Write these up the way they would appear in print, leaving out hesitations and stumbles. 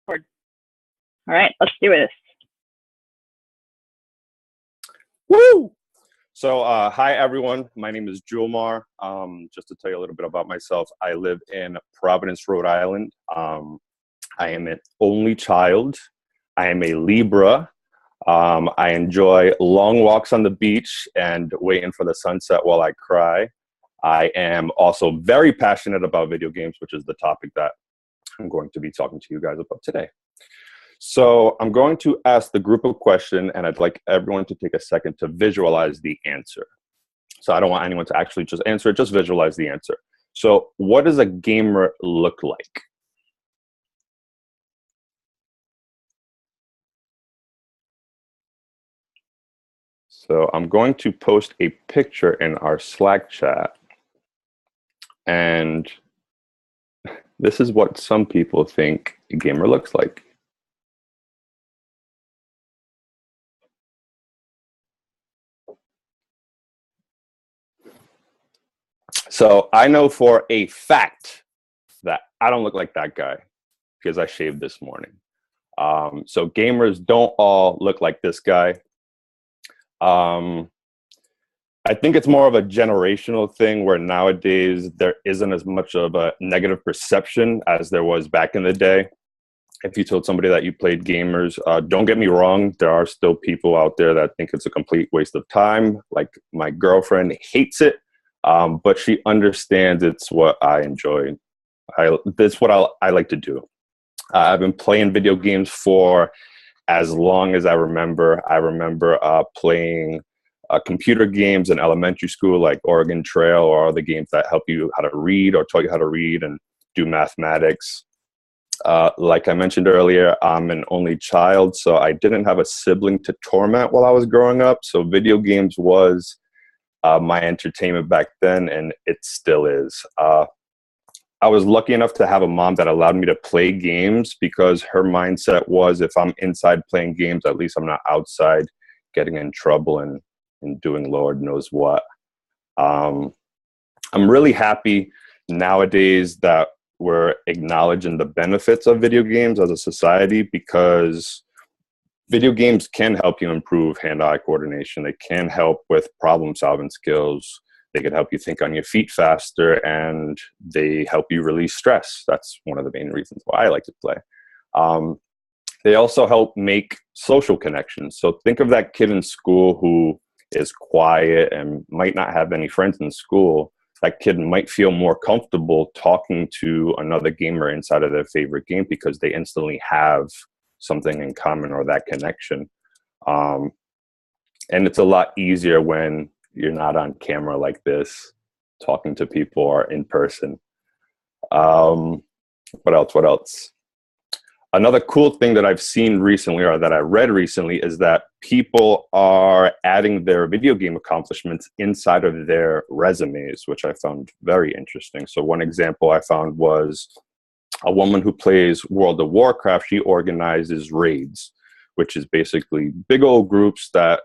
record. All right, let's do this. Woo! So, hi everyone. My name is Julmar. Just to tell you a little bit about myself, I live in Providence, Rhode Island. I am an only child. I am a Libra. I enjoy long walks on the beach and waiting for the sunset while I cry. I am also very passionate about video games, which is the topic that I'm going to be talking to you guys about today. So I'm going to ask the group a question, and I'd like everyone to take a second to visualize the answer. So I don't want anyone to actually just answer it, just visualize the answer. So what does a gamer look like? So I'm going to post a picture in our Slack chat. And this is what some people think a gamer looks like. So I know for a fact that I don't look like that guy because I shaved this morning. So gamers don't all look like this guy. I think it's more of a generational thing where nowadays there isn't as much of a negative perception as there was back in the day. If you told somebody that you played gamers, don't get me wrong, there are still people out there that think it's a complete waste of time. Like my girlfriend hates it, but she understands it's what I enjoy. That's what I like to do. I've been playing video games for as long as I remember. I remember playing computer games in elementary school, like Oregon Trail, or other games that help you how to read or taught you how to read and do mathematics. Like I mentioned earlier, I'm an only child, so I didn't have a sibling to torment while I was growing up. So video games was my entertainment back then, and it still is. I was lucky enough to have a mom that allowed me to play games because her mindset was if I'm inside playing games, at least I'm not outside getting in trouble and doing Lord knows what. I'm really happy nowadays that we're acknowledging the benefits of video games as a society because video games can help you improve hand-eye coordination. They can help with problem-solving skills. They can help you think on your feet faster, and they help you release stress. That's one of the main reasons why I like to play. They also help make social connections. So think of that kid in school who is quiet and might not have any friends in school. That kid might feel more comfortable talking to another gamer inside of their favorite game because they instantly have something in common or that connection. And it's a lot easier when you're not on camera like this, talking to people or in person. What else? Another cool thing that I've seen recently or that I read recently is that people are adding their video game accomplishments inside of their resumes, which I found very interesting. So one example I found was a woman who plays World of Warcraft. She organizes raids, which is basically big old groups that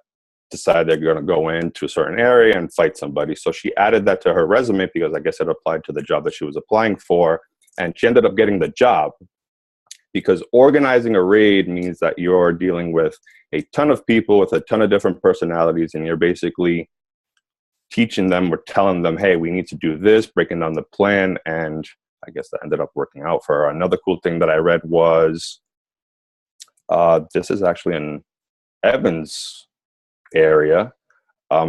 decide they're going to go into a certain area and fight somebody. So she added that to her resume because I guess it applied to the job that she was applying for. And she ended up getting the job because organizing a raid means that you're dealing with a ton of people with a ton of different personalities, and you're basically teaching them or telling them, hey, we need to do this, breaking down the plan. And I guess that ended up working out for her. Another cool thing that I read was, this is actually in Evans area.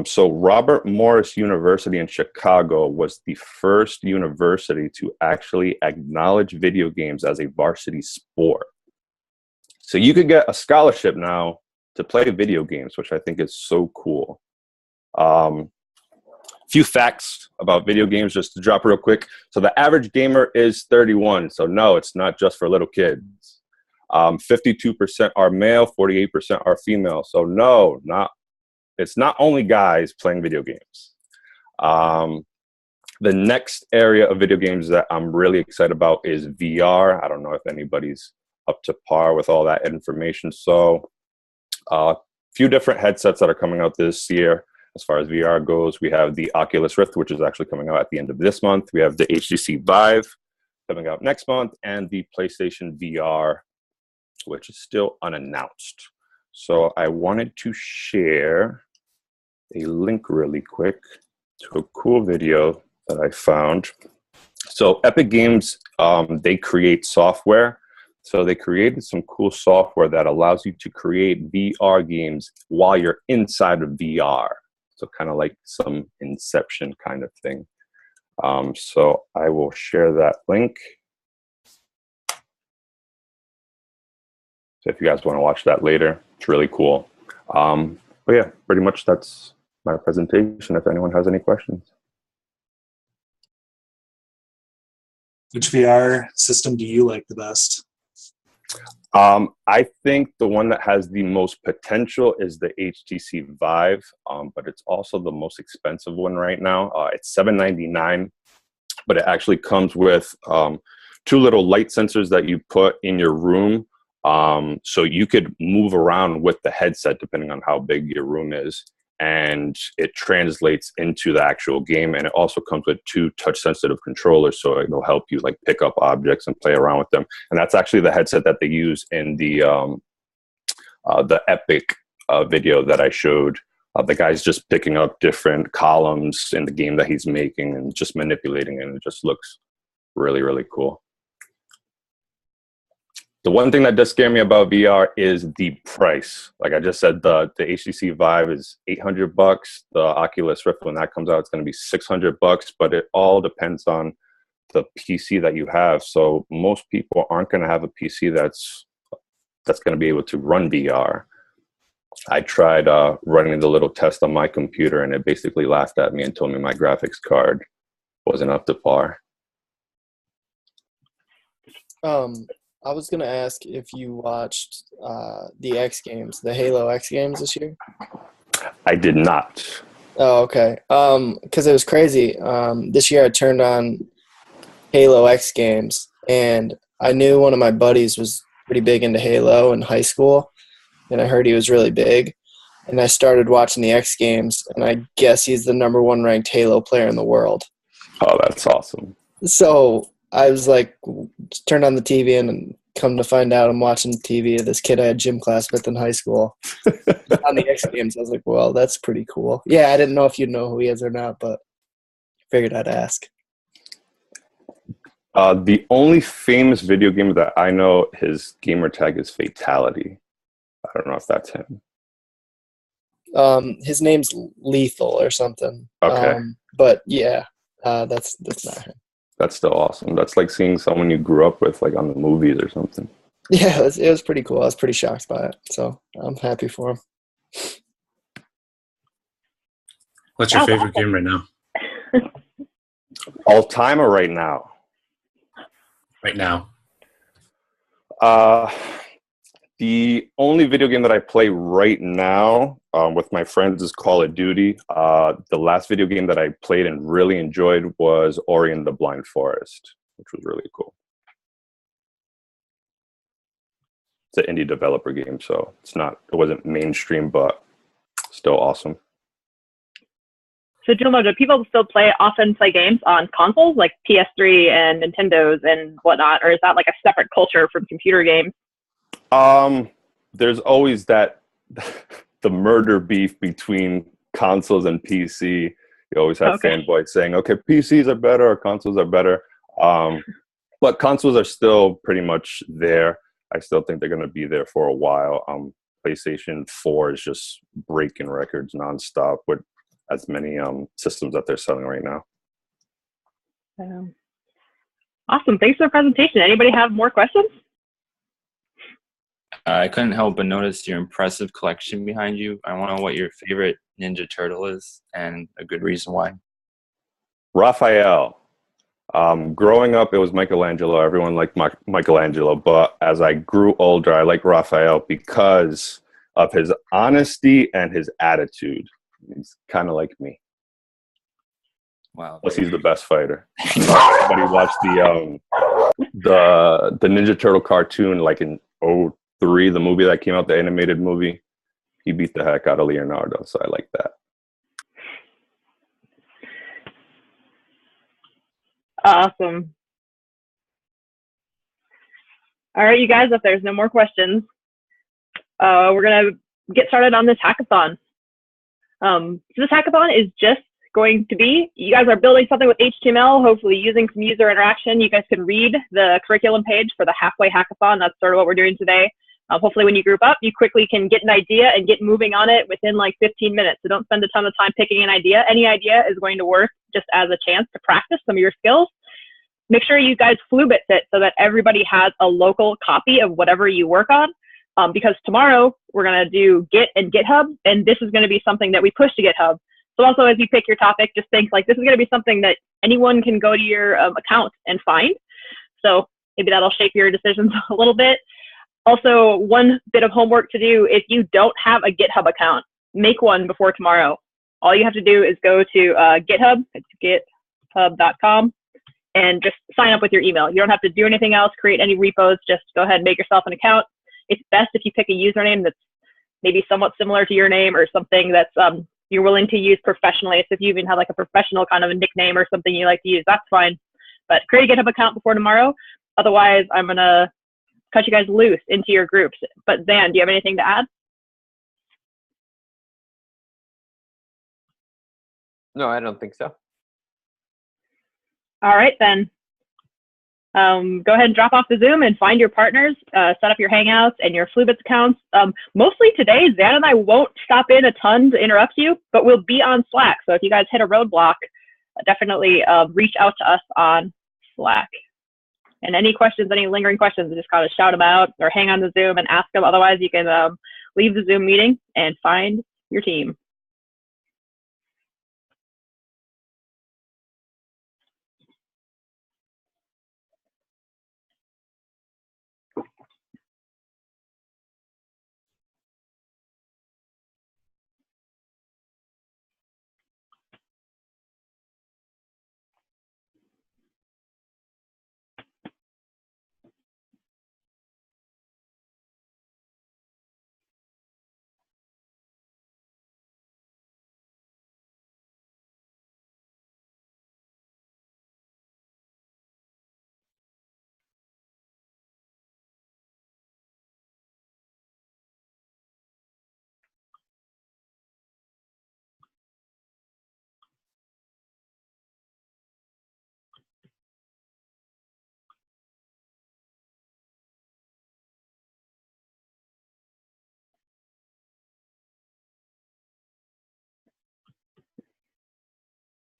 So Robert Morris University in Chicago was the first university to actually acknowledge video games as a varsity sport. So you could get a scholarship now to play video games, which I think is so cool. Few facts about video games just to drop real quick. So the average gamer is 31. So no, it's not just for little kids. 52% are male, 48% are female. So no, it's not only guys playing video games. The next area of video games that I'm really excited about is VR. I don't know if anybody's up to par with all that information. So a few different headsets that are coming out this year. As far as VR goes, we have the Oculus Rift, which is actually coming out at the end of this month. We have the Htc Vive coming out next month, and the PlayStation VR which is still unannounced. So I wanted to share a link really quick to a cool video that I found. So Epic Games, they create software. So they created some cool software that allows you to create VR games while you're inside of VR. So kind of like some Inception kind of thing. So I will share that link. So if you guys want to watch that later, it's really cool. But yeah, pretty much that's my presentation. If anyone has any questions. Which VR system do you like the best? I think the one that has the most potential is the HTC Vive, but it's also the most expensive one right now. It's $799, but it actually comes with 2 little light sensors that you put in your room. So you could move around with the headset depending on how big your room is, and it translates into the actual game. And it also comes with 2 touch sensitive controllers, so it'll help you like pick up objects and play around with them. And that's actually the headset that they use in the Epic video that I showed. The guy's just picking up different columns in the game that he's making and just manipulating it, and it just looks really, really cool. The one thing that does scare me about VR is the price. Like I just said, the HTC Vive is $800. The Oculus Rift, when that comes out, it's going to be $600. But it all depends on the PC that you have. So most people aren't going to have a PC that's going to be able to run VR. I tried running the little test on my computer, and it basically laughed at me and told me my graphics card wasn't up to par. I was going to ask if you watched the X Games, the Halo X Games this year. I did not. Oh, okay. Because it was crazy. This year I turned on Halo X Games, and I knew one of my buddies was pretty big into Halo in high school, and I heard he was really big. And I started watching the X Games, and I guess he's the #1 ranked Halo player in the world. Oh, that's awesome. So I was like, turned on the TV, and come to find out I'm watching TV of this kid I had gym class with in high school on the X Games. I was like, well, that's pretty cool. Yeah, I didn't know if you'd know who he is or not, but figured I'd ask. The only famous video game that I know, his gamer tag is Fatality. I don't know if that's him. His name's Lethal or something. Okay. But yeah, that's not him. That's still awesome. That's like seeing someone you grew up with, like on the movies or something. Yeah, it was pretty cool. I was pretty shocked by it, so I'm happy for him. What's your favorite game right now? All time or right now? Right now. The only video game that I play right now with my friends is Call of Duty. The last video game that I played and really enjoyed was Ori and the Blind Forest, which was really cool. It's an indie developer game, so it wasn't mainstream, but still awesome. So, Julmar, do people still often play games on consoles like PS3 and Nintendos and whatnot, or is that like a separate culture from computer games? There's always the murder beef between consoles and PC. You always have fanboys saying, okay, PCs are better or consoles are better. But consoles are still pretty much there. I still think they're going to be there for a while. PlayStation 4 is just breaking records nonstop with as many systems that they're selling right now. Awesome. Thanks for the presentation. Anybody have more questions? I couldn't help but notice your impressive collection behind you. I want to know what your favorite Ninja Turtle is and a good reason why. Raphael. Growing up, it was Michelangelo. Everyone liked Michelangelo. But as I grew older, I like Raphael because of his honesty and his attitude. He's kind of like me. Wow. Plus, he's the best fighter. Everybody watched the Ninja Turtle cartoon like in 2003, the movie that came out, the animated movie. He beat the heck out of Leonardo, so I like that. Awesome. All right, you guys, if there's no more questions, we're going to get started on this hackathon. So this hackathon is just going to be, you guys are building something with HTML, hopefully using some user interaction. You guys can read the curriculum page for the halfway hackathon. That's sort of what we're doing today. Hopefully when you group up, you quickly can get an idea and get moving on it within like 15 minutes. So don't spend a ton of time picking an idea. Any idea is going to work just as a chance to practice some of your skills. Make sure you guys Flubits it so that everybody has a local copy of whatever you work on. Because tomorrow we're going to do Git and GitHub, and this is going to be something that we push to GitHub. So also as you pick your topic, just think like this is going to be something that anyone can go to your account and find. So maybe that'll shape your decisions a little bit. Also, one bit of homework to do, if you don't have a GitHub account, make one before tomorrow. All you have to do is go to GitHub, it's github.com, and just sign up with your email. You don't have to do anything else, create any repos, just go ahead and make yourself an account. It's best if you pick a username that's maybe somewhat similar to your name or something that's you're willing to use professionally. So if you even have like a professional kind of a nickname or something you like to use, that's fine. But create a GitHub account before tomorrow. Otherwise, I'm going to cut you guys loose into your groups. But Zan, do you have anything to add? No, I don't think so. All right, then. Go ahead and drop off the Zoom and find your partners, set up your Hangouts and your Flubits accounts. Mostly today, Zan and I won't stop in a ton to interrupt you, but we'll be on Slack. So if you guys hit a roadblock, definitely reach out to us on Slack. And any questions, any lingering questions, just kind of shout them out or hang on the Zoom and ask them. Otherwise, you can leave the Zoom meeting and find your team.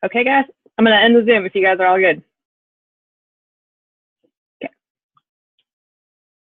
Okay, guys, I'm going to end the Zoom if you guys are all good.